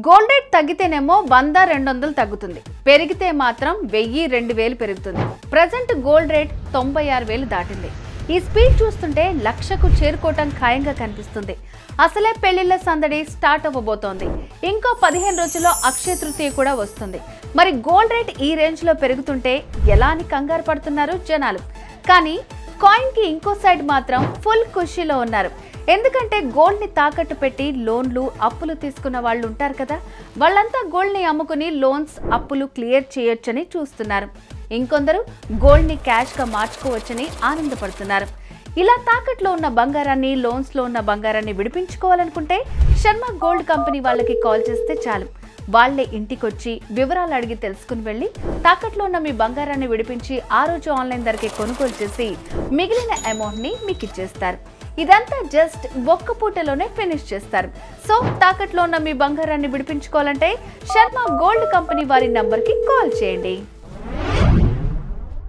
Gold rate తగ్గితేనేమో 100-200 తగ్గుతుంది, పెరిగితే మాత్రం 1000-2000 పెరుగుతుంది. ప్రజెంట్ గోల్డ్ రేట్ 96,000 దాటింది. ఈ స్పీడ్ చూస్తుంటే లక్షకు చేరుకోవటం ఖాయంగా కనిపిస్తుంది. అసలే పెళ్లిళ్ల సందడి స్టార్ట్ అవ్వబోతోంది. ఇంకో 15 రోజుల్లో అక్షయ తృతీయ కూడా వస్తుంది. మరి గోల్డ్ రేట్ ఈ రేంజ్ లో పెరుగుతుంటే ఎలా అని కంగారు పడుతున్నారు జనాలు. కానీ కాయిన్ కి ఇంకో సైడ్ మాత్రం ఫుల్ ఖుషీలో ఉన్నారు. ఎందుకంటే గోల్డ్ ని తాకట్టు పెట్టి లోన్లు అప్పులు తీసుకున్న వాళ్ళు ఉంటారు కదా, వాళ్ళంతా గోల్డ్ ని అమ్ముకుని లోన్స్ అప్పులు క్లియర్ చేయొచ్చని చూస్తున్నారు. ఇంకొందరు గోల్డ్ ని క్యాష్ గా మార్చుకోవచ్చని ఆనందపడుతున్నారు. ఇలా తాకట్లో ఉన్న బంగారాన్ని, లోన్స్ లో ఉన్న బంగారాన్ని విడిపించుకోవాలనుకుంటే శర్మ గోల్డ్ కంపెనీ వాళ్ళకి కాల్ చేస్తే చాలు. వాళ్లే ఇంటికొచ్చి వివరాలు అడిగి తెలుసుకుని వెళ్ళి తాకట్లో ఉన్న మీ బంగారాన్ని విడిపించి ఆ రోజు ఆన్లైన్ ధరకే కొనుగోలు చేసి మిగిలిన అమౌంట్ ని మీకు ఇచ్చేస్తారు. ఇదంతా జస్ట్ ఒక్క పూటలోనే ఫినిష్ చేస్తారు. సో తాకట్లో ఉన్న మీ బంగారాన్ని విడిపించుకోవాలంటే శర్మ గోల్డ్ కంపెనీ వారి నంబర్కి కాల్ చేయండి.